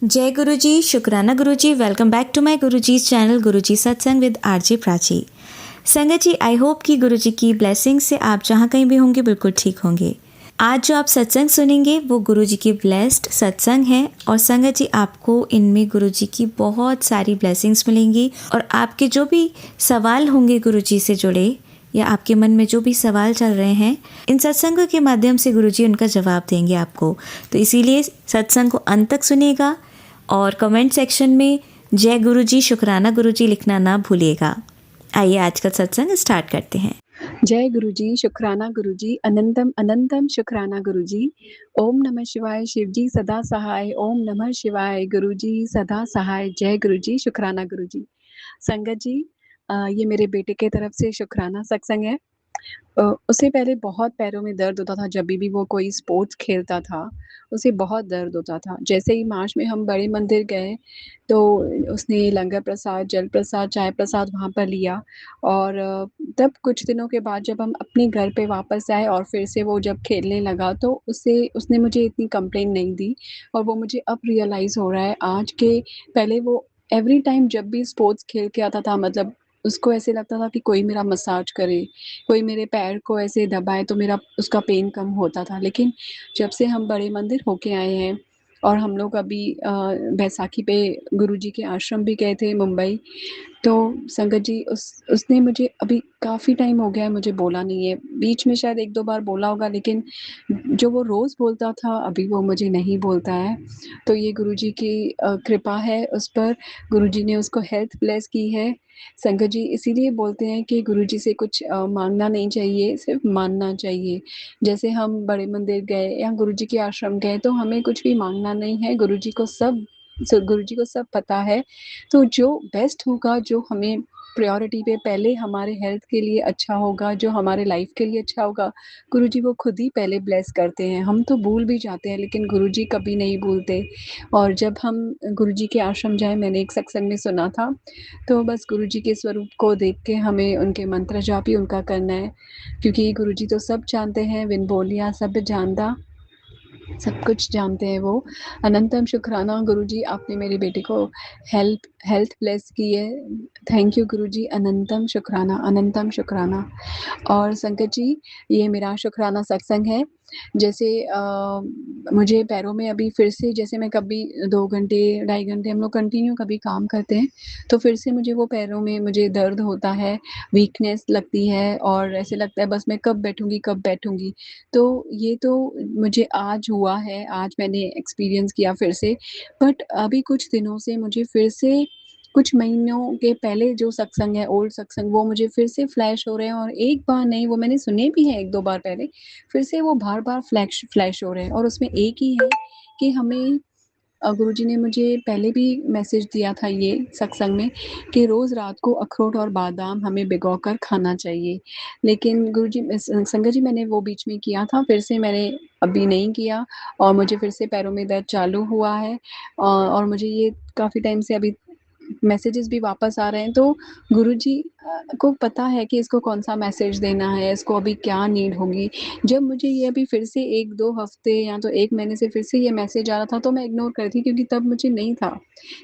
जय गुरु जी, शुक्राना गुरु जी। Welcome back to my Guru ji channel गुरु जी सत्संग विद आरजे प्राची। संगत जी, आई होप कि गुरु जी की ब्लेसिंग से आप जहाँ कहीं भी होंगे बिल्कुल ठीक होंगे। आज जो आप सत्संग सुनेंगे वो गुरु जी की ब्लेस्ड सत्संग है और संगत जी आपको इनमें गुरु जी की बहुत सारी ब्लेसिंग्स मिलेंगी और आपके जो भी सवाल होंगे गुरु जी से जुड़े या आपके मन में जो भी सवाल चल रहे हैं, इन सत्संगों के माध्यम से गुरु जी उनका जवाब देंगे आपको। तो इसीलिए सत्संग को अंत तक सुनिएगा और कमेंट सेक्शन में जय गुरु जी, शुक्राना गुरु जी लिखना ना भूलिएगा। आइए आज का सत्संग स्टार्ट करते हैं। जय गुरु जी, शुक्राना गुरु जी, अनंतम अनंतम शुक्राना गुरु जी। ओम नमः शिवाय, शिव जी सदा सहाय। ओम नमः शिवाय, गुरु जी सदा सहाय। जय गुरु जी, शुक्राना गुरु जी। संगत जी, ये मेरे बेटे के तरफ से शुक्राना सत्संग है। उससे पहले बहुत पैरों में दर्द होता था, जब भी वो कोई स्पोर्ट्स खेलता था, उसे बहुत दर्द होता था। जैसे ही मार्च में हम बड़े मंदिर गए, तो उसने लंगर प्रसाद, जल प्रसाद, चाय प्रसाद वहाँ पर लिया और तब कुछ दिनों के बाद जब हम अपने घर पे वापस आए और फिर से वो जब खेलने लगा, तो उसने मुझे इतनी कंप्लेंट नहीं दी और वो मुझे अब रियलाइज़ हो रहा है आज के पहले वो एवरी टाइम जब भी स्पोर्ट्स खेल के आता था, मतलब उसको ऐसे लगता था कि कोई मेरा मसाज करे, कोई मेरे पैर को ऐसे दबाए तो मेरा उसका पेन कम होता था। लेकिन जब से हम बड़े मंदिर होके आए हैं और हम लोग अभी बैसाखी पे गुरुजी के आश्रम भी गए थे मुंबई, तो संगत जी उसने मुझे अभी काफ़ी टाइम हो गया है मुझे बोला नहीं है। बीच में शायद 1-2 बार बोला होगा, लेकिन जो वो रोज़ बोलता था अभी वो मुझे नहीं बोलता है। तो ये गुरुजी की कृपा है उस पर, गुरुजी ने उसको हेल्थ ब्लेस की है। संगत जी इसीलिए बोलते हैं कि गुरुजी से कुछ माँगना नहीं चाहिए, सिर्फ़ मानना चाहिए। जैसे हम बड़े मंदिर गए या गुरुजी के आश्रम गए तो हमें कुछ भी माँगना नहीं है, गुरुजी को सब पता है। तो जो बेस्ट होगा, जो हमें प्रायोरिटी पे पहले हमारे हेल्थ के लिए अच्छा होगा, जो हमारे लाइफ के लिए अच्छा होगा, गुरुजी वो खुद ही पहले ब्लेस करते हैं। हम तो भूल भी जाते हैं, लेकिन गुरुजी कभी नहीं भूलते। और जब हम गुरुजी के आश्रम जाए, मैंने एक सत्संग में सुना था, तो बस गुरुजी के स्वरूप को देख के हमें उनके मंत्र जाप ही उनका करना है, क्योंकि गुरुजी तो सब जानते हैं, बिन बोलिया सब जानदा। सब कुछ जानते हैं वो। अनंतम शुक्राना गुरुजी, आपने मेरे बेटे को हेल्थ ब्लेस की है। थैंक यू गुरुजी, अनंतम शुक्राना, अनंतम शुक्राना। और संकट जी, ये मेरा शुक्राना सत्संग है। जैसे मुझे पैरों में अभी फिर से, जैसे मैं कभी 2 घंटे, ढाई घंटे हम लोग कंटिन्यू कभी काम करते हैं, तो फिर से मुझे वो पैरों में मुझे दर्द होता है, वीकनेस लगती है और ऐसे लगता है बस मैं कब बैठूँगी, कब बैठूँगी। तो ये तो मुझे आज हुआ है, आज मैंने एक्सपीरियंस किया फिर से। बट अभी कुछ दिनों से मुझे फिर से, कुछ महीनों के पहले जो सत्संग है, ओल्ड सत्संग, वो मुझे फिर से फ्लैश हो रहे हैं और एक बार नहीं, वो मैंने सुने भी हैं 1-2 बार पहले, फिर से वो बार-बार फ्लैश हो रहे हैं। और उसमें एक ही है कि हमें गुरुजी ने मुझे पहले भी मैसेज दिया था ये सत्संग में कि रोज़ रात को अखरोट और बादाम हमें भिगोकर खाना चाहिए। लेकिन गुरुजी संगत जी, मैंने वो बीच में किया था, फिर से मैंने अभी नहीं किया और मुझे फिर से पैरों में दर्द चालू हुआ है। और मुझे ये काफ़ी टाइम से अभी मैसेजेस भी वापस आ रहे हैं, तो गुरुजी को पता है कि इसको कौन-सा मैसेज देना है, इसको अभी क्या नीड होगी। जब मुझे ये अभी फिर से 1-2 हफ्ते या तो 1 महीने से फिर से ये मैसेज आ रहा था, तो मैं इग्नोर कर रही थी, क्योंकि तब मुझे नहीं था।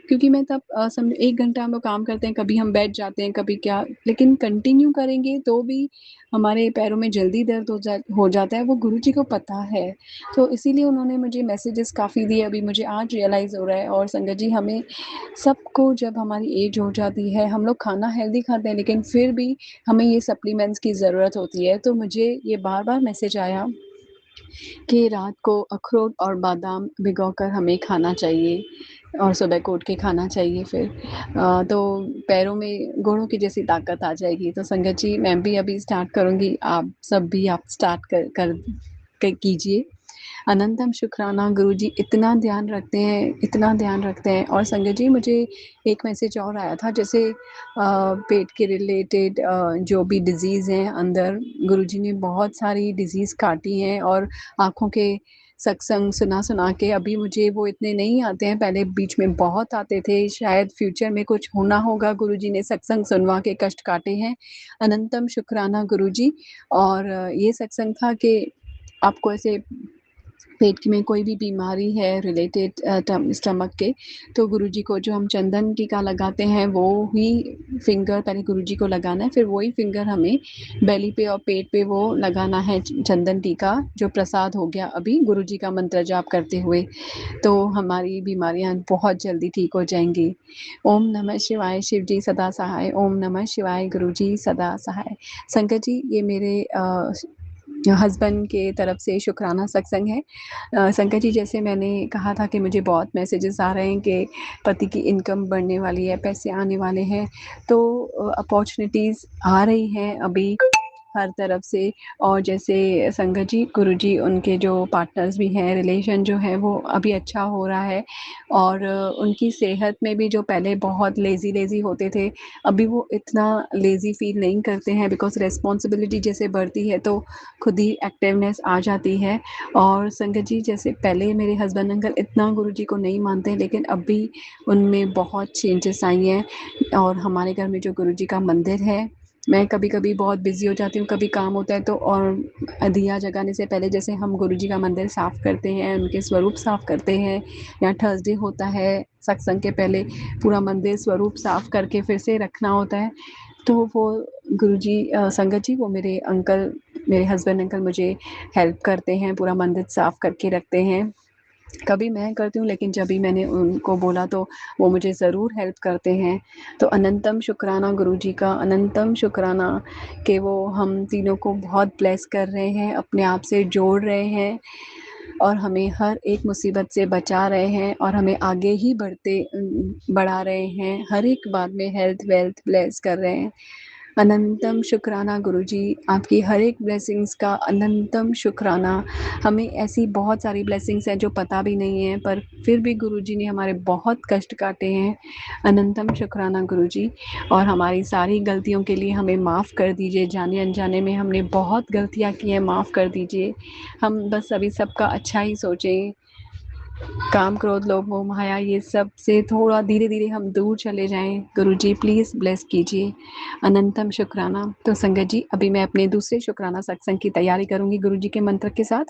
क्योंकि मैं तब समझो 1 घंटा हम लोग काम करते हैं, कभी हम बैठ जाते हैं, कभी क्या, लेकिन कंटिन्यू करेंगे तो भी हमारे पैरों में जल्दी दर्द हो जाता है, वो गुरुजी को पता है। तो इसीलिए उन्होंने मुझे मैसेजेस काफ़ी दिए, अभी मुझे आज रियलाइज़ हो रहा है। और संगत जी, हमें सबको जब हमारी एज हो जाती है, हम लोग खाना हेल्दी खाते हैं, लेकिन फिर भी हमें ये सप्लीमेंट्स की ज़रूरत होती है। तो मुझे ये बार-बार मैसेज आया कि रात को अखरोट और बादाम भिगोकर हमें खाना चाहिए और सुबह को उठ के खाना चाहिए फिर। तो पैरों में घोड़ों की जैसी ताकत आ जाएगी। तो संगत जी, मैं भी अभी स्टार्ट करूँगी, आप सब भी आप स्टार्ट कीजिए। अनंतम शुक्राना गुरुजी, इतना ध्यान रखते हैं, इतना ध्यान रखते हैं। और संगत जी, मुझे एक मैसेज और आया था, जैसे पेट के रिलेटेड जो भी डिज़ीज़ हैं अंदर, गुरुजी ने बहुत सारी डिज़ीज़ काटी हैं और आँखों के सत्संग सुना-सुना के अभी मुझे वो इतने नहीं आते हैं, पहले बीच में बहुत आते थे। शायद फ्यूचर में कुछ होना होगा, गुरुजी ने सत्संग सुनवा के कष्ट काटे हैं। अनंतम शुक्राना गुरुजी। और ये सत्संग था कि आपको ऐसे पेट में कोई भी बीमारी है रिलेटेड स्टमक के, तो गुरुजी को जो हम चंदन टीका लगाते हैं वो ही फिंगर पहले गुरुजी को लगाना है, फिर वही फिंगर हमें बेली पे और पेट पे वो लगाना है चंदन टीका, जो प्रसाद हो गया अभी गुरुजी का मंत्र जाप करते हुए। तो हमारी बीमारियां बहुत जल्दी ठीक हो जाएंगी। ओम नमः शिवाय, शिव जी सदा सहाय। ओम नमः शिवाय, गुरु जी सदा सहाय। संकट जी, ये मेरे हस्बैंड के तरफ से शुक्राना सत्संग है। संकट जी, जैसे मैंने कहा था कि मुझे बहुत मैसेजेस आ रहे हैं कि पति की इनकम बढ़ने वाली है, पैसे आने वाले हैं, तो अपॉर्चुनिटीज़ आ रही हैं अभी हर तरफ से। और जैसे संगत जी, गुरुजी उनके जो पार्टनर्स भी हैं, रिलेशन जो है वो अभी अच्छा हो रहा है, और उनकी सेहत में भी जो पहले बहुत लेज़ी होते थे, अभी वो इतना लेज़ी फ़ील नहीं करते हैं, बिकॉज़ रिस्पॉन्सिबिलिटी जैसे बढ़ती है तो खुद ही एक्टिवनेस आ जाती है। और संगत जी, जैसे पहले मेरे हस्बैंड अंकल इतना गुरुजी को नहीं मानते, लेकिन अभी उनमें बहुत चेंजेस आई हैं। और हमारे घर में जो गुरुजी का मंदिर है, मैं कभी-कभी बहुत बिज़ी हो जाती हूँ, कभी काम होता है तो, और दिया जगाने से पहले जैसे हम गुरुजी का मंदिर साफ़ करते हैं, उनके स्वरूप साफ़ करते हैं, या थर्सडे होता है सत्संग के पहले पूरा मंदिर स्वरूप साफ़ करके फिर से रखना होता है। तो वो गुरुजी संगत जी, वो मेरे हस्बैंड अंकल मुझे हेल्प करते हैं, पूरा मंदिर साफ़ करके रखते हैं। कभी मैं करती हूँ, लेकिन जब भी मैंने उनको बोला तो वो मुझे ज़रूर हेल्प करते हैं। तो अनंतम शुक्राना गुरुजी का, अनंतम शुक्राना कि वो हम तीनों को बहुत ब्लेस कर रहे हैं, अपने आप से जोड़ रहे हैं, और हमें हर एक मुसीबत से बचा रहे हैं, और हमें आगे ही बढ़ा रहे हैं, हर एक बात में हेल्थ वेल्थ ब्लेस कर रहे हैं। अनंतम शुक्राना गुरुजी, आपकी हर एक ब्लेसिंग्स का अनंतम शुक्राना। हमें ऐसी बहुत सारी ब्लेसिंग्स हैं जो पता भी नहीं है, पर फिर भी गुरुजी ने हमारे बहुत कष्ट काटे हैं। अनंतम शुक्राना गुरुजी, और हमारी सारी गलतियों के लिए हमें माफ़ कर दीजिए। जाने अनजाने में हमने बहुत गलतियाँ की हैं, माफ़ कर दीजिए। हम बस अभी सबका अच्छा ही सोचें। काम, क्रोध, लोभ, मोह, माया, ये सब से थोड़ा धीरे-धीरे हम दूर चले जाएँ। गुरुजी प्लीज़ ब्लेस कीजिए। अनंतम शुक्राना। तो संगत जी, अभी मैं अपने दूसरे शुक्राना सत्संग की तैयारी करूँगी गुरुजी के मंत्र के साथ।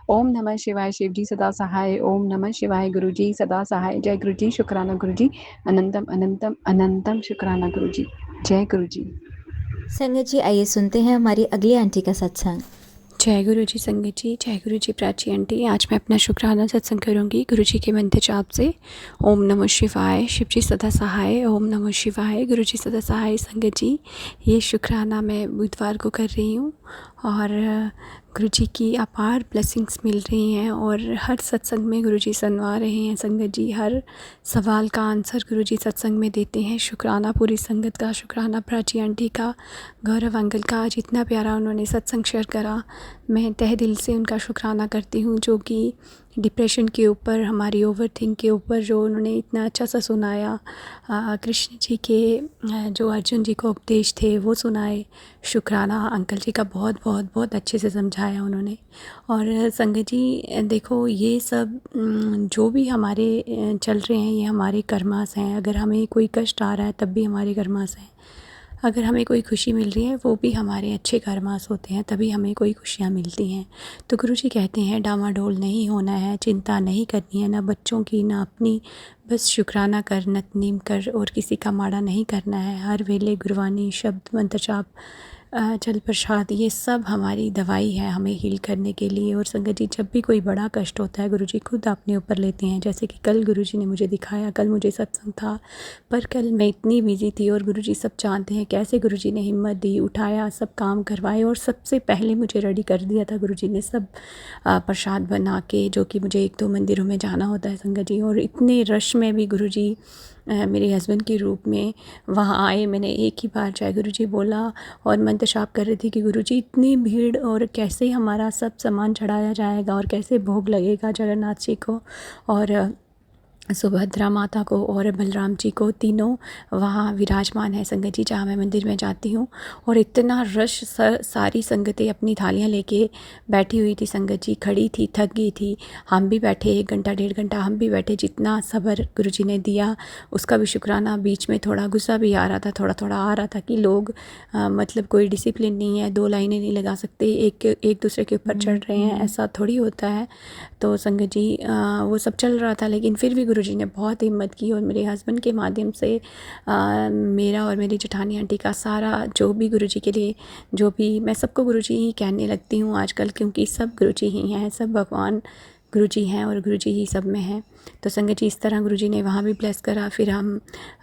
ओम नमः शिवाय, शिव जी सदा सहाय। ओम नमः शिवाय, गुरुजी सदा सहाय। जय गुरुजी, शुक्राना गुरुजी। अनंतम अनंतम अनंतम शुक्राना गुरुजी। जय गुरुजी। संगत जी, आइए सुनते हैं हमारी अगली आंटी का सत्संग। जय गुरु जी संगत जी, जय गुरु जी प्राची आंटी। आज मैं अपना शुक्राना सत्संग करूंगी गुरु जी के मंत्र जाप से। ओम नमः शिवाय, शिव जी सदा सहाय। ओम नमः शिवाय, गुरु जी सदा सहाय। संगत जी, ये शुक्राना मैं बुधवार को कर रही हूँ, और गुरु जी की अपार ब्लेसिंग्स मिल रही हैं, और हर सत्संग में गुरु जी सुनवा रहे हैं। संगत जी, हर सवाल का आंसर गुरु जी सत्संग में देते हैं। शुक्राना पूरी संगत का, शुक्राना प्राची आंटी का, गौरव अंकल का, आज इतना प्यारा उन्होंने सत्संग शेयर करा। मैं तहे दिल से उनका शुक्राना करती हूँ, जो कि डिप्रेशन के ऊपर, हमारी ओवर थिंक के ऊपर जो उन्होंने इतना अच्छा सा सुनाया। कृष्ण जी के जो अर्जुन जी को उपदेश थे वो सुनाए। शुक्राना अंकल जी का, बहुत बहुत बहुत अच्छे से समझाया उन्होंने। और संगत जी देखो, ये सब जो भी हमारे चल रहे हैं, ये हमारे कर्मास हैं। अगर हमें कोई कष्ट आ रहा है तब भी हमारे कर्मास हैं, अगर हमें कोई खुशी मिल रही है वो भी हमारे अच्छे कर्मास होते हैं, तभी हमें कोई खुशियाँ मिलती हैं। तो गुरुजी कहते हैं डामाडोल नहीं होना है, चिंता नहीं करनी है, ना बच्चों की ना अपनी, बस शुक्राना कर, नितनेम कर, और किसी का माड़ा नहीं करना है। हर वेले गुरबानी, शब्द, मंत्र जाप, जल प्रसाद, ये सब हमारी दवाई है हमें हील करने के लिए। और संगत जी, जब भी कोई बड़ा कष्ट होता है गुरुजी खुद अपने ऊपर लेते हैं। जैसे कि कल गुरुजी ने मुझे दिखाया, कल मुझे सत्संग था, पर कल मैं इतनी बिजी थी, और गुरुजी सब जानते हैं कैसे गुरुजी ने हिम्मत दी, उठाया, सब काम करवाए, और सबसे पहले मुझे रेडी कर दिया था गुरुजी ने, सब प्रसाद बना के, जो कि मुझे 1-2 मंदिरों में जाना होता है संगत जी। और इतने रश में भी गुरुजी मेरे हस्बैंड के रूप में वहाँ आए। मैंने एक ही बार जय गुरुजी बोला, और मंत्र जाप कर रही थी कि गुरुजी इतनी भीड़, और कैसे हमारा सब सामान चढ़ाया जाएगा, और कैसे भोग लगेगा जगन्नाथ जी को। और सुभद्रा माता को और बलराम जी को, तीनों वहाँ विराजमान है संगत जी जहाँ मैं मंदिर में जाती हूँ। और इतना रश, सारी संगतें अपनी थालियाँ लेके बैठी हुई थी संगत जी, खड़ी थी, थक गई थी। हम भी बैठे 1 घंटा 1.5 घंटा हम भी बैठे, जितना सब्र गुरुजी ने दिया उसका भी शुक्राना। बीच में थोड़ा गुस्सा भी आ रहा था, थोड़ा थोड़ा आ रहा था कि लोग मतलब कोई डिसिप्लिन नहीं है, 2 लाइनें नहीं लगा सकते, एक दूसरे के ऊपर चढ़ रहे हैं, ऐसा थोड़ी होता है। तो संगत जी वो सब चल रहा था, लेकिन फिर भी गुरुजी ने बहुत हिम्मत की और मेरे हस्बैंड के माध्यम से मेरा और मेरी जेठानी आंटी का सारा जो भी गुरुजी के लिए, जो भी, मैं सबको गुरुजी ही कहने लगती हूँ आजकल, क्योंकि सब गुरुजी ही हैं, सब भगवान गुरुजी हैं और गुरुजी ही सब में हैं। तो संगत जी इस तरह गुरुजी ने वहाँ भी ब्लेस करा। फिर हम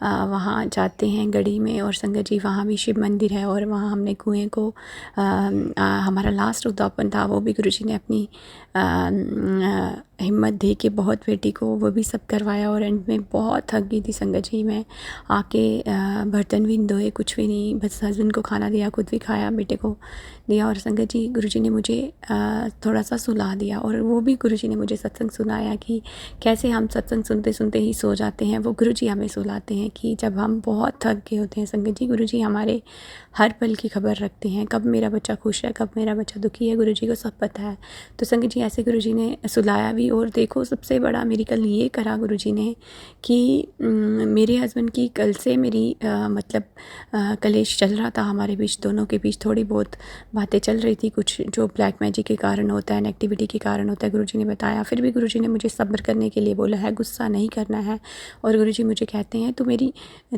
वहाँ जाते हैं गढ़ी में, और संगत जी वहाँ भी शिव मंदिर है, और वहाँ हमने कुएं को हमारा लास्ट उद्यापन था, वो भी गुरुजी ने अपनी हिम्मत दे के बहुत बेटी को वो भी सब करवाया। और एंड में बहुत थक गई थी संगत जी, मैं आके बर्तन भी नहीं धोए, कुछ भी नहीं, बस हस्बैंड को खाना दिया, खुद भी खाया, बेटे को दिया। और संगत जी गुरुजी ने मुझे थोड़ा सा सुला दिया, और वो भी गुरुजी ने मुझे सत्संग सुनाया कि कैसे हम सत्संग सुनते सुनते ही सो जाते हैं, वो गुरुजी हमें सुलाते हैं कि जब हम बहुत थक गए होते हैं। संगत जी गुरुजी हमारे हर पल की खबर रखते हैं, कब मेरा बच्चा खुश है, कब मेरा बच्चा दुखी है, गुरुजी को सब पता है। तो संगत जी ऐसे गुरुजी ने सुलाया भी। और देखो सबसे बड़ा मिरेकल ये करा गुरुजी ने कि मेरे हस्बैंड की कल से मेरी मतलब कलेश चल रहा था हमारे बीच, दोनों के बीच थोड़ी बहुत बातें चल रही थी, कुछ जो ब्लैक मैजिक के कारण होता है, नेगेटिविटी के कारण होता है, गुरुजी ने बताया। फिर भी गुरुजी ने मुझे सब्र करने के लिए बोला है, गुस्सा नहीं करना है। और गुरुजी मुझे कहते हैं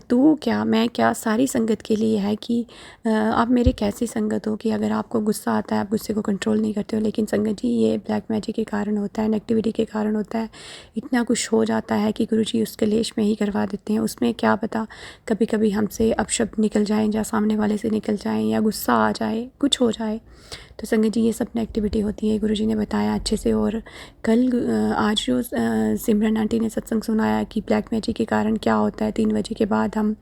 तू क्या मैं क्या सारी संगत के लिए है कि आप मेरे कैसी संगत हो कि अगर आपको गुस्सा आता है आप गुस्से को कंट्रोल नहीं करते हो। लेकिन संगत जी ये ब्लैक मैजिक के कारण होता है, नेगेटिविटी के कारण होता है, इतना कुछ हो जाता है कि गुरुजी उस कलेश में ही करवा देते हैं। उसमें क्या पता कभी कभी हमसे अपशब्द निकल जाएं, या सामने वाले से निकल जाएं, या गुस्सा आ जाए, कुछ हो जाए। तो संगत जी ये सब नेगेटिविटी होती है, गुरुजी ने बताया अच्छे से। और कल आज जो सिमरन आंटी ने सत्संग सुनाया कि ब्लैक मैजिक के कारण क्या होता है, 3 बजे के बाद हम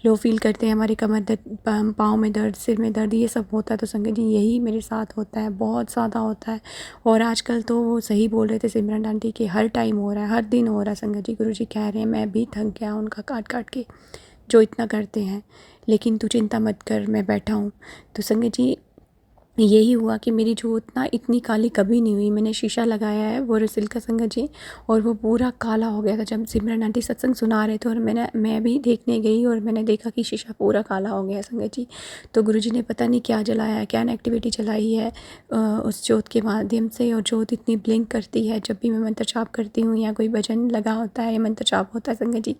लो फील करते हैं, हमारे कमर दर्द, पाँव में दर्द, सिर में दर्द, ये सब होता है। तो संगत जी यही मेरे साथ होता है, बहुत ज़्यादा होता है। और आजकल तो वो सही बोल रहे थे सिमरन आंटी कि हर टाइम हो रहा है, हर दिन हो रहा है। संगत जी गुरुजी कह रहे हैं मैं भी थक गया उनका काट काट के जो इतना करते हैं, लेकिन तू चिंता मत कर, मैं बैठा हूँ। तो संगत जी यही हुआ कि मेरी जोत ना इतनी काली कभी नहीं हुई। मैंने शीशा लगाया है बोरोसिल का संगत जी, और वो पूरा काला हो गया था जब सिमरन आंटी सत्संग सुना रहे थे, और मैं भी देखने गई और मैंने देखा कि शीशा पूरा काला हो गया संगत जी। तो गुरुजी ने पता नहीं क्या जलाया है, क्या नेगेटिविटी जलाई है उस जोत के माध्यम से, और जोत इतनी ब्लिंक करती है जब भी मैं मंत्र जाप करती हूँ या कोई भजन लगा होता है या मंत्र जाप होता है संगत जी,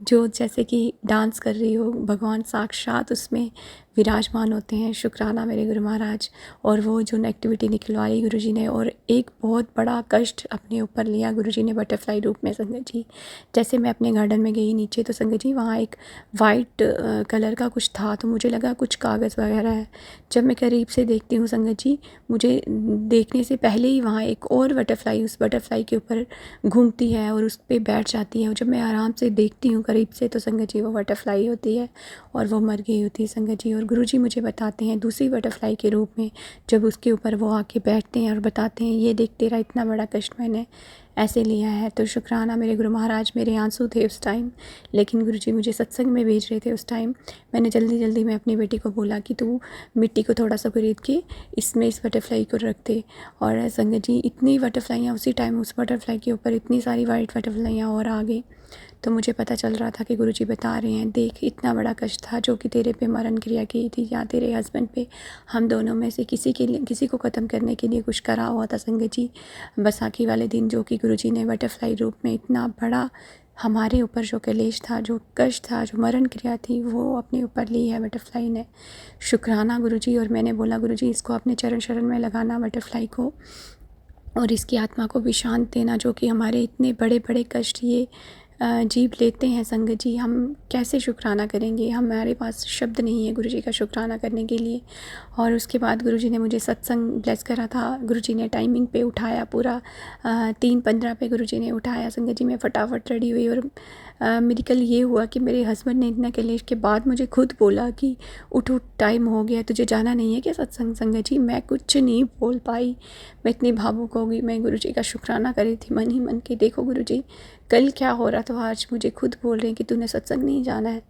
जोत जैसे कि डांस कर रही हो, भगवान साक्षात उसमें विराजमान होते हैं। शुक्राना मेरे गुरु महाराज। और वो जो नेगेटिविटी निकलवाई गुरुजी ने, और एक बहुत बड़ा कष्ट अपने ऊपर लिया गुरुजी ने बटरफ्लाई रूप में संगत जी। जैसे मैं अपने गार्डन में गई नीचे, तो संगत जी वहाँ एक वाइट कलर का कुछ था, तो मुझे लगा कुछ कागज़ वगैरह है। जब मैं करीब से देखती हूँ संगत जी, मुझे देखने से पहले ही वहाँ एक और बटरफ्लाई उस बटरफ्लाई के ऊपर घूमती है और उस पर बैठ जाती है। और जब मैं आराम से देखती हूँ करीब से, तो संगत जी वो बटरफ्लाई होती है और वो मर गई होती है संगत जी। और गुरुजी मुझे बताते हैं दूसरी बटरफ्लाई के रूप में, जब उसके ऊपर वो आके बैठते हैं और बताते हैं ये देख तेरा इतना बड़ा कष्ट मैंने ऐसे लिया है। तो शुक्राना मेरे गुरु महाराज। मेरे आंसू थे उस टाइम, लेकिन गुरुजी मुझे सत्संग में भेज रहे थे उस टाइम। मैंने जल्दी में अपनी बेटी को बोला कि तू मिट्टी को थोड़ा सा खरीद के इसमें इस बटरफ्लाई को रख दे। और संगत जी इतनी बटरफ्लाइयाँ उसी टाइम उस बटरफ्लाई के ऊपर इतनी सारी वाइट बटरफ्लाइयाँ और आ गई। तो मुझे पता चल रहा था कि गुरुजी बता रहे हैं देख इतना बड़ा कष्ट था जो कि तेरे पे मरण क्रिया की थी या तेरे हस्बैंड पे, हम दोनों में से किसी को ख़त्म करने के लिए कुछ करा हुआ था संगत जी बैसाखी वाले दिन, जो कि गुरुजी ने बटरफ्लाई रूप में इतना बड़ा हमारे ऊपर जो कलेश था, जो कष्ट था, जो मरण क्रिया थी, वो अपने ऊपर ली है बटरफ्लाई ने। शुक्राना गुरुजी। और मैंने बोला गुरुजी इसको अपने चरण शरण में लगाना बटरफ्लाई को, और इसकी आत्मा को भी शांत देना, जो कि हमारे इतने बड़े बड़े कष्ट ये जीव लेते हैं संगत जी। हम कैसे शुक्राना करेंगे, हमारे पास शब्द नहीं है गुरुजी का शुक्राना करने के लिए। और उसके बाद गुरुजी ने मुझे सत्संग ब्लेस करा था। गुरुजी ने टाइमिंग पे उठाया, पूरा 3:15 पे गुरुजी ने उठाया संगत जी। मैं फटाफट रेडी हुई और मेरी कल ये हुआ कि मेरे हस्बैंड ने इतना क्लेश के बाद मुझे खुद बोला कि उठ उठ, टाइम हो गया, तुझे जाना नहीं है क्या सत्संग? संगत जी मैं कुछ नहीं बोल पाई, मैं इतनी भावुक हो गई। मैं गुरु जी का शुक्राना कर रही थी मन ही मन कि देखो गुरु जी कल क्या हो रहा था, आज मुझे खुद बोल रहे हैं कि तूने सत्संग नहीं जाना है।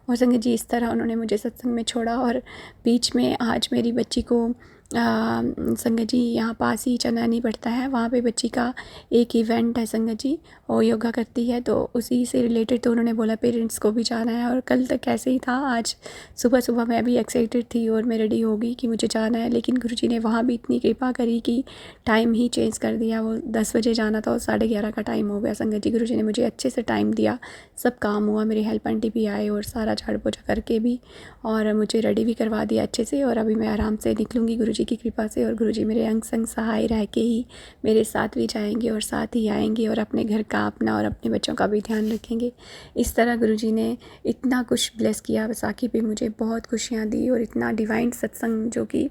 और संगत जी इस तरह उन्होंने मुझे सत्संग में छोड़ा। और बीच में आज मेरी बच्ची को संगत जी यहाँ पास ही चंदानी पड़ता है, वहाँ पे बच्ची का एक इवेंट है संगत जी, वो योगा करती है, तो उसी से रिलेटेड तो उन्होंने बोला पेरेंट्स को भी जाना है। और कल तक ऐसे ही था, आज सुबह सुबह मैं भी एक्साइटेड थी और मैं रेडी हो गई कि मुझे जाना है, लेकिन गुरुजी ने वहाँ भी इतनी कृपा करी कि टाइम ही चेंज कर दिया। वो 10 बजे जाना था और 11:30 का टाइम हो गया संगत जी। गुरुजी ने मुझे अच्छे से टाइम दिया, सब काम हुआ, मेरे हेल्प आंटी भी आए और सारा झाड़ पोछा करके भी, और मुझे रेडी भी करवा दिया अच्छे से। और अभी मैं आराम से निकलूँगी गुरुजी की कृपा से, और गुरुजी मेरे अंग संग सहाय रह के ही मेरे साथ भी जाएंगे और साथ ही आएंगे और अपने घर का, अपना और अपने बच्चों का भी ध्यान रखेंगे। इस तरह गुरुजी ने इतना कुछ ब्लेस किया, बैसाखी पे मुझे बहुत खुशियाँ दी और इतना डिवाइन सत्संग, जो कि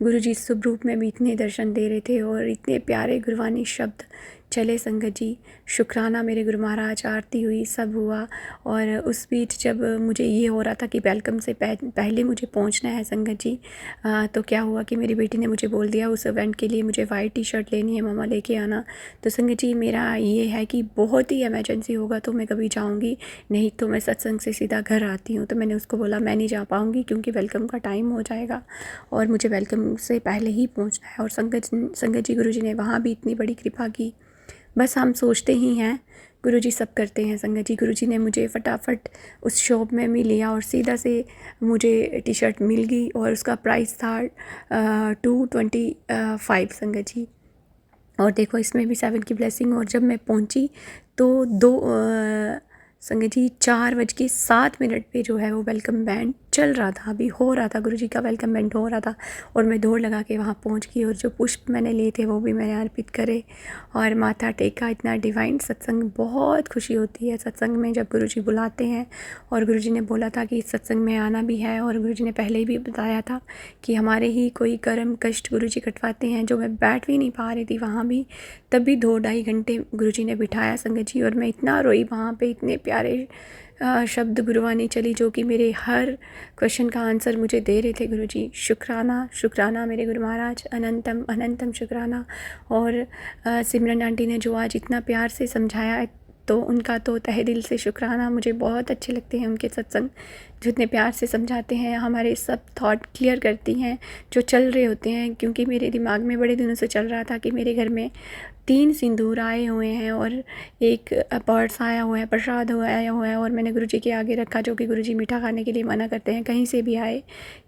गुरुजी शुभ रूप में भी इतने दर्शन दे रहे थे और इतने प्यारे गुरबानी शब्द चले संगत जी। शुक्राना मेरे गुरु महाराज, आरती हुई, सब हुआ। और उस बीच जब मुझे ये हो रहा था कि वेलकम से पहले मुझे पहुंचना है संगत जी, तो क्या हुआ कि मेरी बेटी ने मुझे बोल दिया उस इवेंट के लिए मुझे वाइट टी-शर्ट लेनी है, मम्मा लेके आना। तो संगत जी मेरा ये है कि बहुत ही इमरजेंसी होगा तो मैं कभी जाऊँगी, नहीं तो मैं सत्संग से सीधा घर आती हूँ। तो मैंने उसको बोला मैं नहीं जा पाऊँगी क्योंकि वेलकम का टाइम हो जाएगा और मुझे वेलकम से पहले ही पहुँचना है। और संगत जी गुरुजी ने वहाँ भी इतनी बड़ी कृपा की। बस हम सोचते ही हैं, गुरुजी सब करते हैं संगत जी। गुरुजी ने मुझे फटाफट उस शॉप में भी लिया और सीधा से मुझे टी शर्ट मिल गई और उसका प्राइस था 225 संगत जी। और देखो इसमें भी 7 की ब्लेसिंग। और जब मैं पहुंची तो संगत जी 4:07 पे जो है वो वेलकम बैंड चल रहा था, अभी हो रहा था, गुरुजी का वेलकम बैंड हो रहा था। और मैं दौड़ लगा के वहाँ पहुँच गई और जो पुष्प मैंने लिए थे वो भी मैंने अर्पित करे और माथा टेका। इतना डिवाइन सत्संग, बहुत खुशी होती है सत्संग में जब गुरुजी बुलाते हैं। और गुरुजी ने बोला था कि इस सत्संग में आना भी है, और गुरुजी ने पहले ही भी बताया था कि हमारे ही कोई कर्म कष्ट गुरुजी कटवाते हैं। जो मैं बैठ भी नहीं पा रही थी वहाँ भी, तब भी 2-2.5 घंटे गुरुजी ने बिठाया संगत जी। और मैं इतना रोई वहाँ पे, इतने प्यारे शब्द गुरुवाणी चली जो कि मेरे हर क्वेश्चन का आंसर मुझे दे रहे थे गुरुजी। शुक्राना शुक्राना मेरे गुरु महाराज, अनंतम अनंतम शुक्राना। और सिमरन आंटी ने जो आज इतना प्यार से समझाया तो उनका तो तहे दिल से शुक्राना। मुझे बहुत अच्छे लगते हैं उनके सत्संग, जितने प्यार से समझाते हैं, हमारे सब थॉट क्लियर करती हैं जो चल रहे होते हैं। क्योंकि मेरे दिमाग में बड़े दिनों से चल रहा था कि मेरे घर में 3 सिंदूर आए हुए हैं और एक पर्स आया हुआ है, प्रसाद आया हुआ है, और मैंने गुरुजी के आगे रखा, जो कि गुरुजी मीठा खाने के लिए मना करते हैं कहीं से भी आए,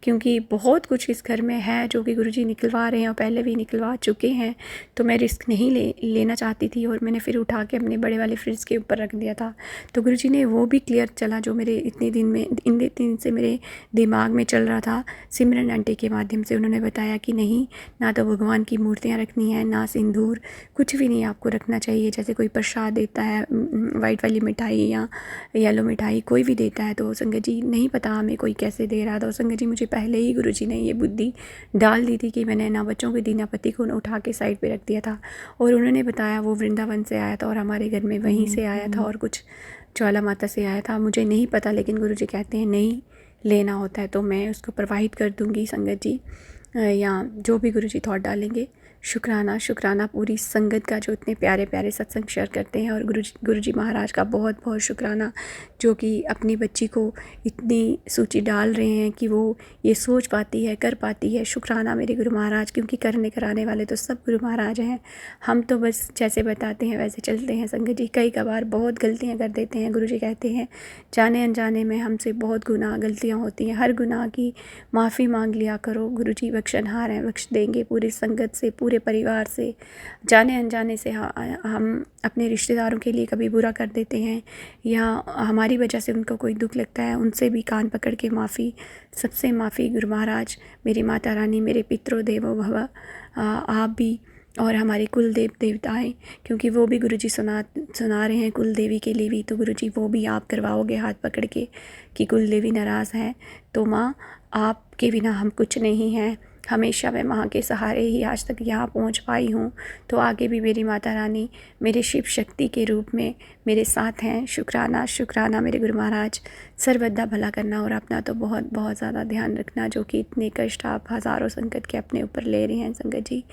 क्योंकि बहुत कुछ इस घर में है जो कि गुरुजी निकलवा रहे हैं और पहले भी निकलवा चुके हैं। तो मैं रिस्क नहीं लेना चाहती थी और मैंने फिर उठा के अपने बड़े वाले फ्रिज के ऊपर रख दिया था। तो गुरुजी ने वो भी क्लियर चला जो मेरे इतने दिन से मेरे दिमाग में चल रहा था। सिमरन आंटी के माध्यम से उन्होंने बताया कि नहीं, ना तो भगवान की मूर्तियाँ रखनी है, ना सिंदूर, कुछ भी नहीं आपको रखना चाहिए। जैसे कोई प्रसाद देता है, वाइट वाली मिठाई या येलो मिठाई कोई भी देता है, तो संगत जी नहीं पता हमें कोई कैसे दे रहा था। और संगत जी मुझे पहले ही गुरुजी ने ये बुद्धि डाल दी थी कि मैंने ना बच्चों के दी ना पति को उठा के साइड पे रख दिया था। और उन्होंने बताया वो वृंदावन से आया था और हमारे घर में वहीं से आया था और कुछ ज्वाला माता से आया था, मुझे नहीं पता, लेकिन गुरुजी कहते हैं नहीं लेना होता है तो मैं उसको प्रवाहित कर दूँगी संगत जी, या जो भी गुरुजी थॉट डालेंगे। शुक्राना शुक्राना पूरी संगत का जो इतने प्यारे प्यारे सत्संग शेयर करते हैं। और गुरुजी महाराज का बहुत बहुत शुक्राना जो कि अपनी बच्ची को इतनी सूची डाल रहे हैं कि वो ये सोच पाती है, कर पाती है। शुक्राना मेरे गुरु महाराज, क्योंकि करने कराने वाले तो सब गुरु महाराज हैं, हम तो बस जैसे बताते हैं वैसे चलते हैं संगत जी। कई कबार बहुत गलतियाँ कर देते हैं। गुरुजी कहते हैं जाने अनजाने में हमसे बहुत गुनाह गलतियाँ होती हैं, हर गुनाह की माफ़ी मांग लिया करो, गुरुजी बख्शनहार हैं, बख्श देंगे। पूरी संगत से, पूरे परिवार से, जाने अनजाने से हम अपने रिश्तेदारों के लिए कभी बुरा कर देते हैं या हमारी वजह से उनको कोई दुख लगता है, उनसे भी कान पकड़ के माफ़ी, सबसे माफ़ी। गुरु महाराज, मेरी माता रानी, मेरे पितरो देवो भव, आप भी, और हमारे कुल देवताएँ, क्योंकि वो भी गुरुजी सुना रहे हैं कुल देवी के लिए भी, तो गुरुजी वो भी आप करवाओगे हाथ पकड़ के कि कुल देवी नाराज़ है तो माँ आपके बिना हम कुछ नहीं हैं, हमेशा मैं माँ के सहारे ही आज तक यहाँ पहुँच पाई हूँ। तो आगे भी मेरी माता रानी मेरे शिव शक्ति के रूप में मेरे साथ हैं। शुक्राना शुक्राना मेरे गुरु महाराज। सर्वदा भला करना और अपना तो बहुत बहुत ज़्यादा ध्यान रखना, जो कि इतने कष्ट आप हज़ारों संकट के अपने ऊपर ले रहे हैं संगत जी।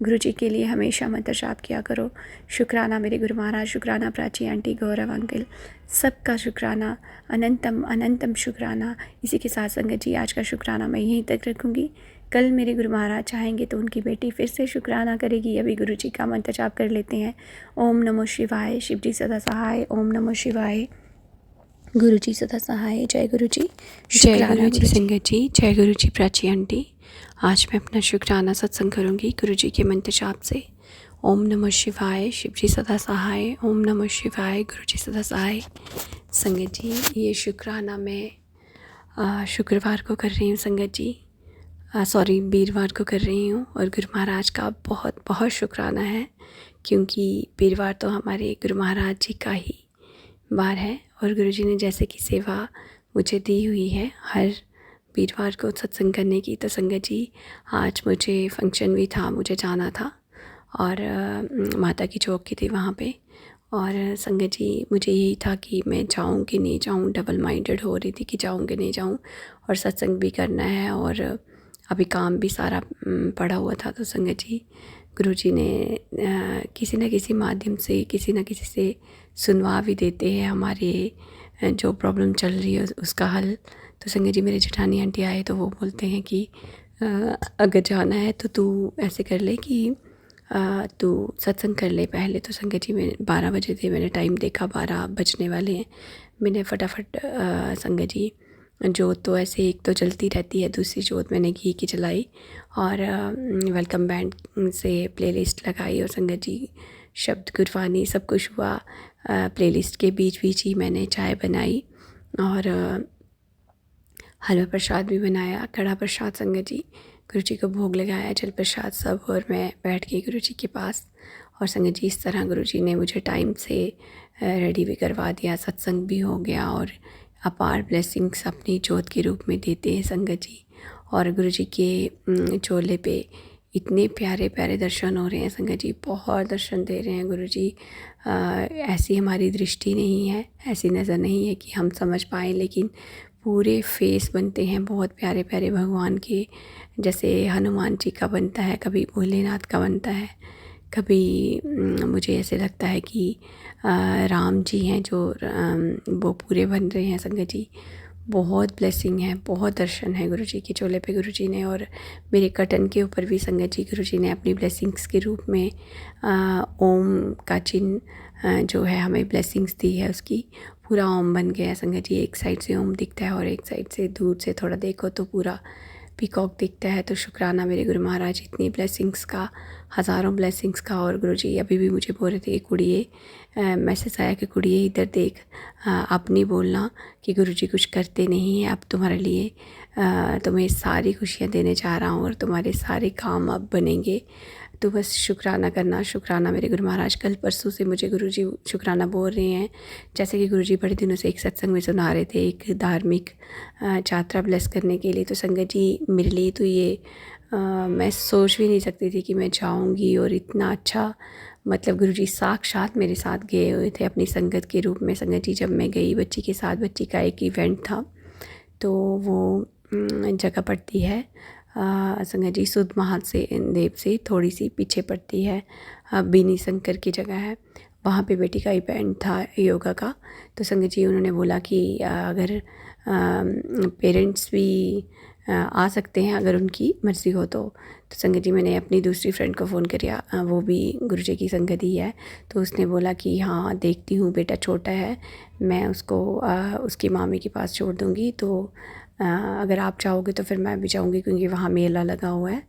गुरु जी के लिए हमेशा मंत्र जाप किया करो। शुक्राना मेरे गुरु महाराज, शुक्राना प्राची आंटी, गौरव अंकल, सबका शुक्राना, अनंतम अनंतम शुक्राना। इसी के साथ संगत जी आज का शुक्राना मैं यहीं तक रखूँगी। कल मेरे गुरु महाराज चाहेंगे तो उनकी बेटी फिर से शुक्राना करेगी। अभी गुरु जी का मंत्र जाप कर लेते हैं। ओम नमो शिवाय, शिव जी सदा सहाय। ओम नमो शिवाय, गुरु जी सदा सहाय। जय गुरु जी। जय गुरु जी संगत जी, जय गुरु जी प्राची आंटी। आज मैं अपना शुक्राना सत्संग करूँगी गुरु जी के मंत्र जाप से। ओम नमः शिवाय, शिव जी सदा सहाय। ओम नमः शिवाय, गुरु जी सदा सहाय। संगत जी, ये शुक्राना मैं शुक्रवार को कर रही हूँ संगत जी, वीरवार को कर रही हूँ। और गुरु महाराज का बहुत बहुत शुक्राना है, क्योंकि वीरवार तो हमारे गुरु महाराज जी का ही वार है। और गुरु जी ने जैसे कि सेवा मुझे दी हुई है हर वीरवार को सत्संग करने की, तो संगत जी आज मुझे फंक्शन भी था, मुझे जाना था और माता की चौक की थी वहाँ पे। और संगत जी मुझे यही था कि मैं जाऊँ कि नहीं जाऊँ, डबल माइंडेड हो रही थी कि जाऊँ कि नहीं जाऊँ। और सत्संग भी करना है और अभी काम भी सारा पड़ा हुआ था। तो संगत जी गुरुजी ने किसी न किसी माध्यम से, किसी न किसी से सुनवा भी देते हैं हमारे जो प्रॉब्लम चल रही है उसका हल। तो संगत जी मेरे जेठानी आंटी आए तो वो बोलते हैं कि अगर जाना है तो तू ऐसे कर ले कि तू सत्संग कर ले पहले। तो संगत जी में 12 बजे थे, मैंने टाइम देखा 12 बजने वाले हैं। मैंने फटाफट संगत जी जोत तो ऐसे एक तो चलती रहती है, दूसरी जोत मैंने घी की जलाई और वेलकम बैंड से प्लेलिस्ट लगाई और संगत जी शब्द गुरबानी सब कुछ हुआ। प्लेलिस्ट के बीच बीच ही मैंने चाय बनाई और हलवा प्रसाद भी बनाया, कड़ा प्रसाद संगत जी गुरु जी को भोग लगाया, जल प्रसाद सब। और मैं बैठ गई गुरु जी के पास और संगत जी इस तरह गुरु जी ने मुझे टाइम से रेडी भी करवा दिया, सत्संग भी हो गया और अपार ब्लेसिंग्स अपनी जोत के रूप में देते हैं संगत जी। और गुरु जी के चोले पे इतने प्यारे प्यारे दर्शन हो रहे हैं संगत जी, बहुत दर्शन दे रहे हैं गुरु जी। ऐसी हमारी दृष्टि नहीं है, ऐसी नज़र नहीं है कि हम समझ पाएँ, लेकिन पूरे फेस बनते हैं बहुत प्यारे प्यारे भगवान के। जैसे हनुमान जी का बनता है, कभी भोलेनाथ का बनता है, कभी मुझे ऐसे लगता है कि राम जी हैं जो वो पूरे बन रहे हैं संगत जी। बहुत ब्लेसिंग है, बहुत दर्शन है गुरु जी के चोले पे गुरु जी ने। और मेरे कटन के ऊपर भी संगत जी गुरु जी ने अपनी ब्लेसिंग्स के रूप में ओम का चिन्ह जो है हमें ब्लेसिंग्स दी है, उसकी पूरा ओम बन गया संगत जी। एक साइड से ओम दिखता है और एक साइड से दूर से थोड़ा देखो तो पूरा पीकॉक दिखता है। तो शुक्राना मेरे गुरु महाराज, इतनी ब्लेसिंग्स का, हज़ारों ब्लेसिंग्स का। और गुरु जी अभी भी मुझे बोल रहे थे कि कुड़िए, मैसेज आया कि कुड़िए इधर देख, अब नहीं बोलना कि गुरु जी कुछ करते नहीं हैं, अब तुम्हारे लिए तुम्हें सारी खुशियाँ देने जा रहा हूँ और तुम्हारे सारे काम अब बनेंगे, तो बस शुक्राना करना। शुक्राना मेरे गुरु महाराज। कल परसों से मुझे गुरु जी शुक्राना बोल रहे हैं, जैसे कि गुरु जी बड़े दिनों से एक सत्संग में सुना रहे थे, एक धार्मिक यात्रा ब्लेस करने के लिए। तो संगत जी मेरे लिए तो ये मैं सोच भी नहीं सकती थी कि मैं जाऊंगी और इतना अच्छा, मतलब गुरु जी साक्षात मेरे साथ गए हुए थे अपनी संगत के रूप में। संगत जी जब मैं गई बच्ची के साथ, बच्ची का एक इवेंट था, तो वो जगह पड़ती है संगत जी सुध महादेव से थोड़ी सी पीछे पड़ती है, बीनी शंकर की जगह है, वहाँ पे बेटी का इवेंट था योगा का। तो संगत जी उन्होंने बोला कि अगर पेरेंट्स भी आ सकते हैं अगर उनकी मर्ज़ी हो तो। संगत जी मैंने अपनी दूसरी फ्रेंड को फ़ोन किया, वो भी गुरु जी की संगत ही है, तो उसने बोला कि हाँ देखती हूँ, बेटा छोटा है, मैं उसको उसकी मामी के पास छोड़ दूँगी, तो अगर आप चाहोगे तो फिर मैं भी जाऊँगी, क्योंकि वहाँ मेला लगा हुआ है।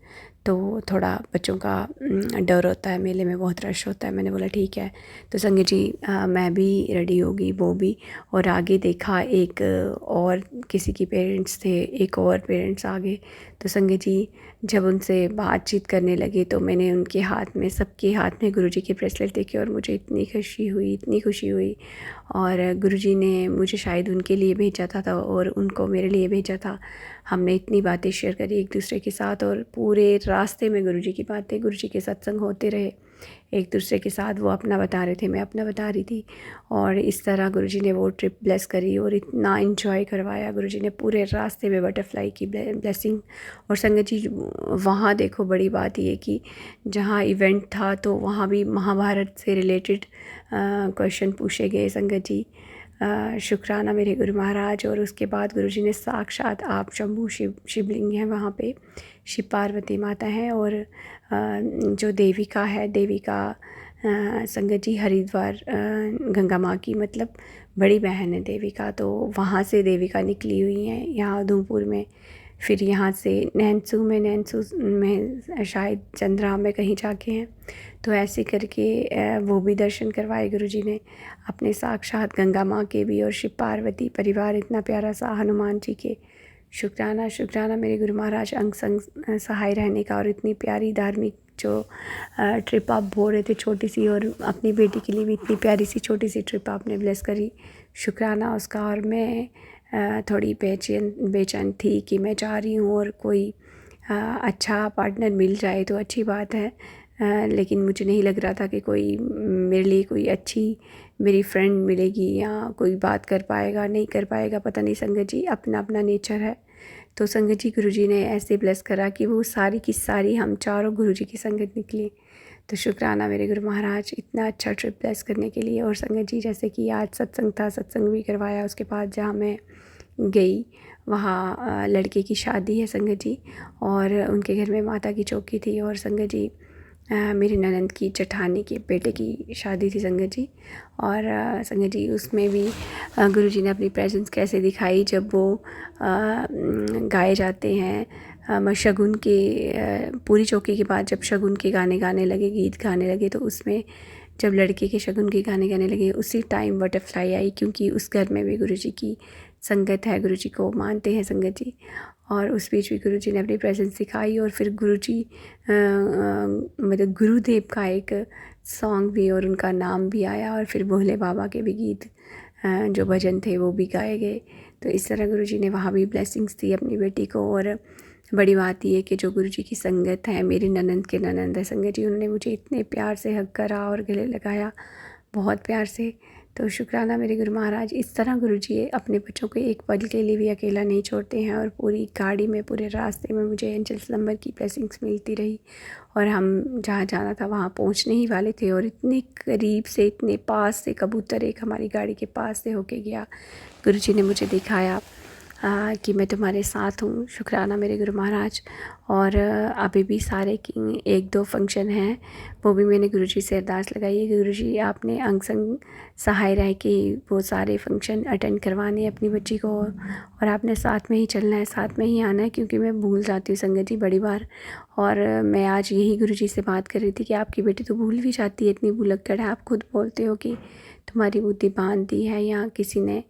तो थोड़ा बच्चों का डर होता है, मेले में बहुत रश होता है। मैंने बोला ठीक है। तो संगत जी मैं भी रेडी हो गई, वो भी, और आगे देखा एक और किसी की पेरेंट्स थे, एक और पेरेंट्स आ गए। तो संगत जी जब उनसे बातचीत करने लगे तो मैंने उनके हाथ में, सबके हाथ में गुरुजी के ब्रेसलेट देखे और मुझे इतनी खुशी हुई, इतनी खुशी हुई। और गुरुजी ने मुझे शायद उनके लिए भेजा था और उनको मेरे लिए भेजा था। हमने इतनी बातें शेयर करी एक दूसरे के साथ, और पूरे रास्ते में गुरुजी की बातें, गुरुजी के सत्संग होते रहे एक दूसरे के साथ। वो अपना बता रहे थे, मैं अपना बता रही थी, और इस तरह गुरुजी ने वो ट्रिप ब्लेस करी और इतना एंजॉय करवाया। गुरुजी ने पूरे रास्ते में बटरफ्लाई की ब्लेसिंग। और संगत जी वहाँ देखो, बड़ी बात ये कि जहाँ इवेंट था तो वहाँ भी महाभारत से रिलेटेड क्वेश्चन पूछे गए संगत जी। शुक्राना मेरे गुरु महाराज। और उसके बाद गुरुजी ने साक्षात आप शंभू शिवलिंग हैं वहाँ पे, शिव पार्वती माता हैं, और जो देविका है, देविका संगत जी हरिद्वार गंगा माँ की मतलब बड़ी बहन है देविका। तो वहाँ से देविका निकली हुई हैं यहाँ उधमपुर में। फिर यहाँ से नैनसू में शायद चंद्रा में कहीं जाके हैं। तो ऐसे करके वो भी दर्शन करवाए गुरुजी ने अपने, साक्षात गंगा माँ के भी और शिव पार्वती परिवार इतना प्यारा सा, हनुमान जी के। शुक्राना शुक्राना मेरे गुरु महाराज अंग संग सहाय रहने का। और इतनी प्यारी धार्मिक जो ट्रिप आप बोल रहे थे छोटी सी, और अपनी बेटी के लिए भी इतनी प्यारी सी छोटी सी ट्रिप आपने ब्लेस करी, शुक्राना उसका। और मैं थोड़ी बेचैन थी कि मैं जा रही हूँ और कोई अच्छा पार्टनर मिल जाए तो अच्छी बात है, लेकिन मुझे नहीं लग रहा था कि कोई मेरे लिए कोई अच्छी मेरी फ्रेंड मिलेगी या कोई बात कर पाएगा, नहीं कर पाएगा, पता नहीं संगत जी, अपना अपना नेचर है। तो संगत जी गुरुजी ने ऐसे ब्लेस करा कि वो सारी की सारी हम चारों गुरुजी की संगत निकली। तो शुक्राना मेरे गुरु महाराज इतना अच्छा ट्रिप ब्लेस करने के लिए। और संगत जी जैसे कि आज सत्संग था, सत्संग भी करवाया। उसके बाद जहाँ मैं गई वहाँ लड़के की शादी है संगत जी, और उनके घर में माता की चौकी थी। और संगत जी मेरी ननंद की जेठानी के बेटे की शादी थी संगत जी। और संगत जी उसमें भी गुरुजी ने अपनी प्रेजेंस कैसे दिखाई जब वो गाए जाते हैं शगुन के, पूरी चौकी के बाद जब शगुन के गाने गाने लगे, गीत गाने लगे, तो उसमें जब लड़के के शगुन के गाने गाने लगे उसी टाइम बटरफ्लाई आई, क्योंकि उस घर में भी गुरुजी की संगत है, गुरुजी को मानते हैं संगत जी। और उस बीच भी गुरुजी ने अपनी प्रेजेंस दिखाई। और फिर गुरुजी मतलब गुरुदेव का एक सॉन्ग भी और उनका नाम भी आया, और फिर भोले बाबा के भी गीत जो भजन थे वो भी गाए गए। तो इस तरह गुरुजी ने वहाँ भी ब्लेसिंग्स दी अपनी बेटी को। और बड़ी बात ये कि जो गुरुजी की संगत है, मेरी ननंद के ननंद है संगत जी, उन्होंने मुझे इतने प्यार से हग करा और गले लगाया, बहुत प्यार से। तो शुक्राना मेरे गुरु महाराज। इस तरह गुरुजी अपने बच्चों को एक पल के लिए भी अकेला नहीं छोड़ते हैं। और पूरी गाड़ी में, पूरे रास्ते में मुझे एंजल्स नंबर की ब्लेसिंग्स मिलती रही, और हम जहाँ जाना था वहाँ पहुँचने ही वाले थे, और इतने करीब से, इतने पास से कबूतर एक हमारी गाड़ी के पास से होके गया। गुरुजी ने मुझे दिखाया कि मैं तुम्हारे साथ हूँ। शुक्राना मेरे गुरु महाराज। और अभी भी सारे एक दो फंक्शन हैं, वो भी मैंने गुरुजी से अरदास लगाई है कि गुरुजी आपने अंग संग सहाय रह के वो सारे फंक्शन अटेंड करवाने हैं अपनी बच्ची को, और आपने साथ में ही चलना है, साथ में ही आना है, क्योंकि मैं भूल जाती हूँ संगत जी बड़ी बार। और मैं आज यही गुरुजी से बात कर रही थी कि आपकी बेटी तो भूल भी जाती है, इतनी भुलक्कड़ है। आप खुद बोलते हो कि तुम्हारी बुद्धि बांध दी है, या किसी ने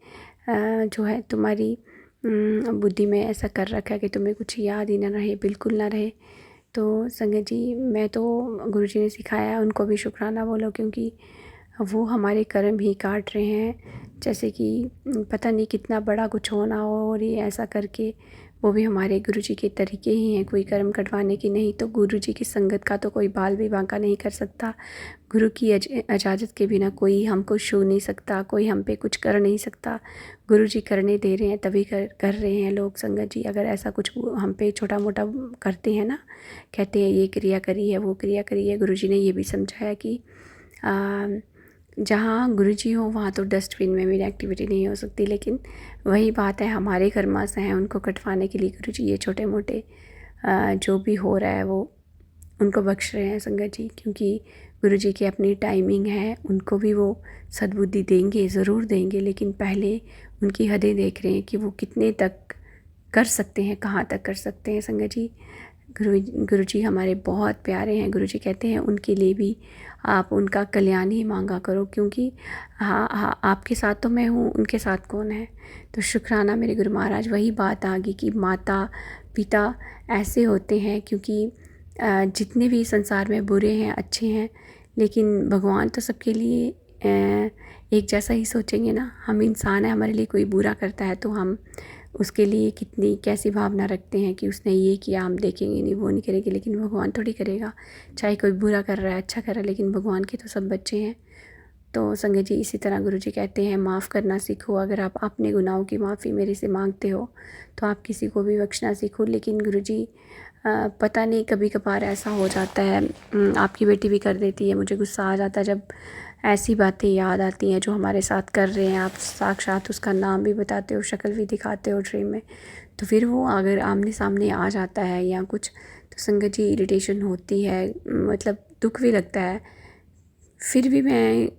जो है तुम्हारी बुद्धि में ऐसा कर रखा है कि तुम्हें कुछ याद ही ना रहे, बिल्कुल ना रहे। तो संगत जी मैं तो गुरुजी ने सिखाया उनको भी शुक्राना बोलो, क्योंकि वो हमारे कर्म ही काट रहे हैं। जैसे कि पता नहीं कितना बड़ा कुछ होना हो और ये ऐसा करके, वो भी हमारे गुरुजी के तरीके ही हैं कोई कर्म कटवाने की। नहीं तो गुरुजी की संगत का तो कोई बाल भी बांका नहीं कर सकता। गुरु की इजाज़त के बिना कोई हमको छू नहीं सकता, कोई हम पे कुछ कर नहीं सकता। गुरुजी करने दे रहे हैं तभी कर रहे हैं लोग संगत जी। अगर ऐसा कुछ हम पे छोटा मोटा करते हैं ना, कहते हैं ये क्रिया करी है, वो क्रिया करी है, गुरुजी ने ये भी समझाया कि जहाँ गुरुजी हो वहाँ तो डस्टबिन में मेरी एक्टिविटी नहीं हो सकती। लेकिन वही बात है, हमारे कर्मास हैं, उनको कटवाने के लिए गुरुजी ये छोटे मोटे जो भी हो रहा है वो उनको बख्श रहे हैं संगत जी। क्योंकि गुरुजी की अपनी टाइमिंग है, उनको भी वो सद्बुद्धि देंगे, ज़रूर देंगे, लेकिन पहले उनकी हदें देख रहे हैं कि वो कितने तक कर सकते हैं, कहाँ तक कर सकते हैं संगत जी। गुरुजी हमारे बहुत प्यारे हैं। गुरुजी कहते हैं उनके लिए भी आप उनका कल्याण ही मांगा करो, क्योंकि हाँ आपके साथ तो मैं हूँ, उनके साथ कौन है। तो शुक्राना मेरे गुरु महाराज, वही बात आ गई कि माता पिता ऐसे होते हैं, क्योंकि जितने भी संसार में बुरे हैं अच्छे हैं, लेकिन भगवान तो सबके लिए एक जैसा ही सोचेंगे ना। हम इंसान हैं, हमारे लिए कोई बुरा करता है तो हम उसके लिए कितनी कैसी भावना रखते हैं कि उसने ये किया, हम देखेंगे नहीं, वो नहीं करेंगे, लेकिन भगवान थोड़ी करेगा। चाहे कोई बुरा कर रहा है अच्छा कर रहा है, लेकिन भगवान के तो सब बच्चे हैं। तो संगत जी इसी तरह गुरुजी कहते हैं माफ़ करना सीखो। अगर आप अपने गुनाहों की माफ़ी मेरे से मांगते हो तो आप किसी को भी बख्शना सीखो। लेकिन गुरुजी पता नहीं कभी कभार ऐसा हो जाता है, आपकी बेटी भी कर देती है, मुझे गुस्सा आ जाता है जब ऐसी बातें याद आती हैं जो हमारे साथ कर रहे हैं। आप साक्षात उसका नाम भी बताते हो, शक्ल भी दिखाते हो ड्रीम में, तो फिर वो अगर आमने सामने आ जाता है या कुछ, तो संगत जी इरिटेशन होती है, मतलब दुख भी लगता है। फिर भी मैं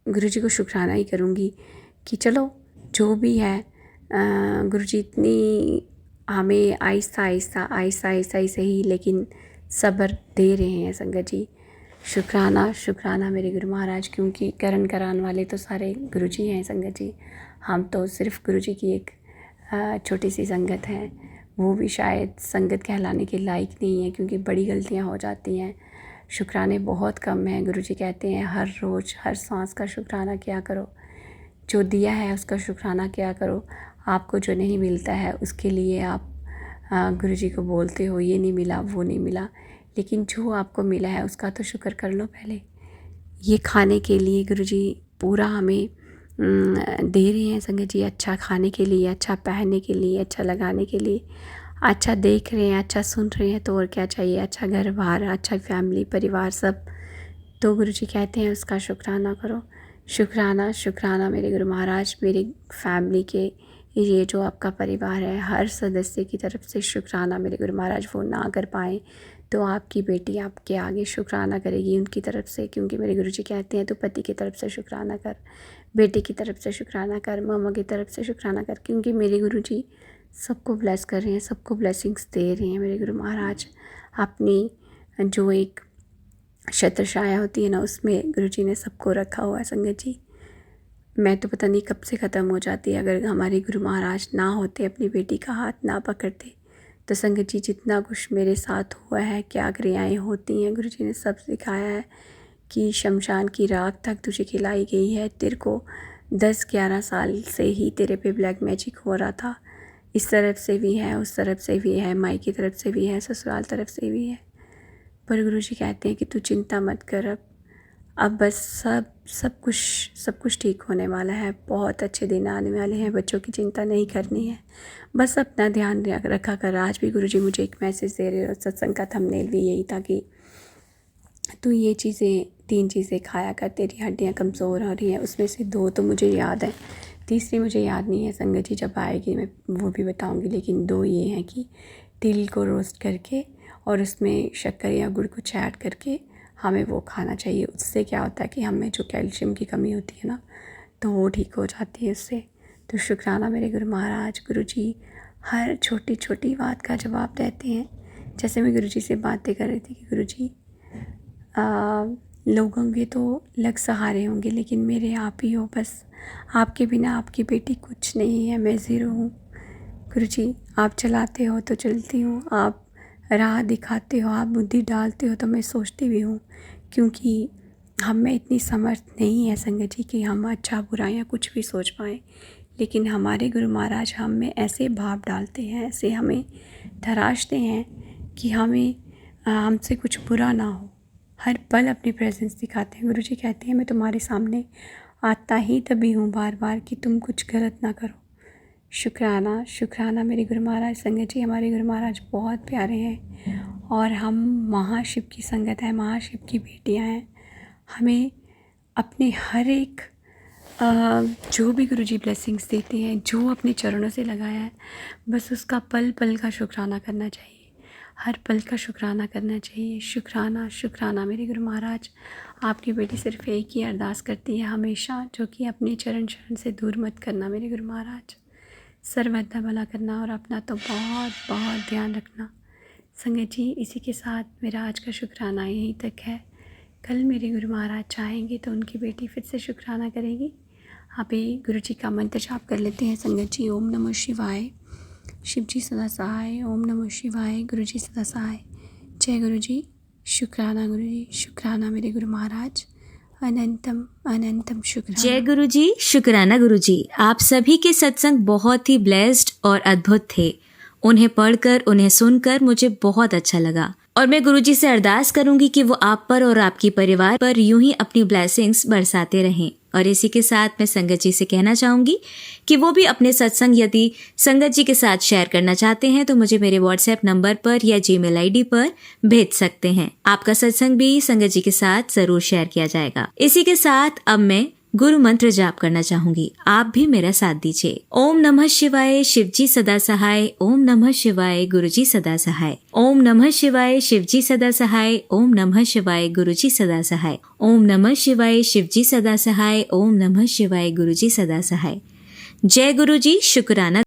गुरुजी को शुक्राना ही करूँगी कि चलो जो भी है, गुरुजी इतनी हमें आहिस्ता ही सही लेकिन सब्र दे रहे हैं। संगत जी शुक्राना मेरे गुरु महाराज, क्योंकि करण कराने वाले तो सारे गुरुजी हैं। संगत जी हम तो सिर्फ गुरुजी की एक छोटी सी संगत है, वो भी शायद संगत कहलाने के लायक नहीं है, क्योंकि बड़ी गलतियां हो जाती हैं। शुक्राने बहुत कम हैं। गुरुजी कहते हैं हर रोज़ हर सांस का शुक्राना किया करो, जो दिया है उसका शुक्राना किया करो। आपको जो नहीं मिलता है उसके लिए आप गुरुजी को बोलते हो ये नहीं मिला वो नहीं मिला, लेकिन जो आपको मिला है उसका तो शुक्र कर लो पहले। ये खाने के लिए गुरुजी पूरा हमें दे रहे हैं संगत जी, अच्छा खाने के लिए, अच्छा पहनने के लिए, अच्छा लगाने के लिए, अच्छा देख रहे हैं, अच्छा सुन रहे हैं, तो और क्या चाहिए। अच्छा घर बार, अच्छा फैमिली परिवार सब, तो गुरुजी कहते हैं उसका शुक्राना करो। शुक्राना मेरे गुरु महाराज, मेरे फैमिली के ये जो आपका परिवार है हर सदस्य की तरफ से शुक्राना मेरे गुरु महाराज। वो ना कर पाएँ तो आपकी बेटी आपके आगे शुक्राना करेगी उनकी तरफ से, क्योंकि मेरे गुरुजी कहते हैं तो पति की तरफ से शुक्राना कर, बेटे की तरफ से शुक्राना कर, मामा की तरफ से शुक्राना कर, क्योंकि मेरे गुरुजी सबको ब्लेस कर रहे हैं, सबको ब्लेसिंग्स दे रहे हैं। मेरे गुरु महाराज अपनी जो एक छत्रछाया होती है ना, उसमें गुरुजी ने सबको रखा हुआ है। संगत जी मैं तो पता नहीं कब से ख़त्म हो जाती है अगर हमारे गुरु महाराज ना होते, अपनी बेटी का हाथ ना पकड़ते। तो संगत जी जितना कुछ मेरे साथ हुआ है, क्या क्रियाएं होती हैं, गुरुजी ने सब सिखाया है कि शमशान की राख तक तुझे खिलाई गई है। तेरे को 10-11 साल से ही तेरे पे ब्लैक मैजिक हो रहा था, इस तरफ से भी है, उस तरफ से भी है, माई की तरफ से भी है, ससुराल तरफ से भी है। पर गुरुजी कहते हैं कि तू चिंता मत कर, अब बस सब कुछ ठीक होने वाला है, बहुत अच्छे दिन आने वाले हैं, बच्चों की चिंता नहीं करनी है, बस अपना ध्यान रखा कर। आज भी गुरुजी मुझे एक मैसेज दे रहे हो, सत्संग का थंबनेल भी यही था कि तू ये चीज़ें 3 चीज़ें खाया कर, तेरी हड्डियाँ कमज़ोर हो रही हैं। उसमें से 2 तो मुझे याद है, तीसरी मुझे याद नहीं है। संगत जी जब आएगी मैं वो भी बताऊँगी, लेकिन 2 ये हैं कि तिल को रोस्ट करके और उसमें शक्कर या गुड़ कुछ ऐड करके हमें वो खाना चाहिए। उससे क्या होता है कि हमें जो कैल्शियम की कमी होती है ना, तो वो ठीक हो जाती है उससे। तो शुक्राना मेरे गुरु महाराज, गुरुजी हर छोटी छोटी बात का जवाब देते हैं। जैसे मैं गुरुजी से बातें कर रही थी कि गुरुजी लोगों के तो लग सहारे होंगे, लेकिन मेरे आप ही हो, बस आपके बिना आपकी बेटी कुछ नहीं है, मैं ज़ीरो हूँ। गुरुजी आप चलाते हो तो चलती हूँ, आप राह दिखाते हो, आप बुद्धि डालते हो तो मैं सोचती भी हूँ, क्योंकि हम में इतनी समर्थ नहीं है संगत जी कि हम अच्छा बुरा या कुछ भी सोच पाएँ। लेकिन हमारे गुरु महाराज हम में ऐसे भाव डालते हैं, ऐसे हमें तराशते हैं कि हमें हमसे कुछ बुरा ना हो, हर पल अपनी प्रेजेंस दिखाते हैं। गुरुजी कहते हैं मैं तुम्हारे सामने आता ही तभी हूँ बार बार कि तुम कुछ गलत ना करो। शुक्राना मेरे गुरु महाराज। संगत जी हमारे गुरु महाराज बहुत प्यारे हैं और हम महाशिव की संगत है, महाशिव की बेटियां हैं। हमें अपने हर एक जो भी गुरुजी ब्लेसिंग्स देते हैं, जो अपने चरणों से लगाया है, बस उसका पल पल का शुक्राना करना चाहिए, हर पल का शुक्राना करना चाहिए। शुक्राना मेरे गुरु महाराज। आपकी बेटी सिर्फ एक ही अरदास करती है हमेशा, जो कि अपने चरण से दूर मत करना मेरे गुरु महाराज, सर्वदा भला करना और अपना तो बहुत बहुत ध्यान रखना। संगत जी, इसी के साथ मेरा आज का शुक्राना यहीं तक है। कल मेरे गुरु महाराज चाहेंगे तो उनकी बेटी फिर से शुक्राना करेगी। अभी गुरु जी का मंत्र जाप कर लेते हैं संगत जी। ओम नमः शिवाय, शिव जी सदा सहाय। ओम नमः शिवाय, गुरु जी सदा सहाय। जय गुरु जी। शुक्राना गुरु जी, शुक्राना मेरे गुरु महाराज। अनंतम अनंतम शुक्राना। जय गुरु जी, शुक्राना गुरु जी। आप सभी के सत्संग बहुत ही ब्लेस्ड और अद्भुत थे। उन्हें पढ़कर, उन्हें सुनकर मुझे बहुत अच्छा लगा और मैं गुरु जी से अरदास करूंगी कि वो आप पर और आपकी परिवार पर यूं ही अपनी ब्लेसिंग्स बरसाते रहें। और इसी के साथ मैं संगत जी से कहना चाहूंगी कि वो भी अपने सत्संग यदि संगत जी के साथ शेयर करना चाहते हैं तो मुझे मेरे व्हाट्सएप नंबर पर या जीमेल आईडी पर भेज सकते हैं। आपका सत्संग भी संगत जी के साथ जरूर शेयर किया जाएगा। इसी के साथ अब मैं गुरु मंत्र जाप करना चाहूंगी, आप भी मेरा साथ दीजिए। ओम नमः शिवाय, शिव जी सदा सहाय। ओम नमः शिवाय, गुरु जी सदा सहाय। ओम नमः शिवाय, शिव जी सदा सहाय। ओम नमः शिवाय, गुरु जी सदा सहाय। ओम नमः शिवाय, शिव जी सदा सहाय। ओम नमः शिवाय, गुरु जी सदा सहाय। जय गुरु जी। शुक्राना।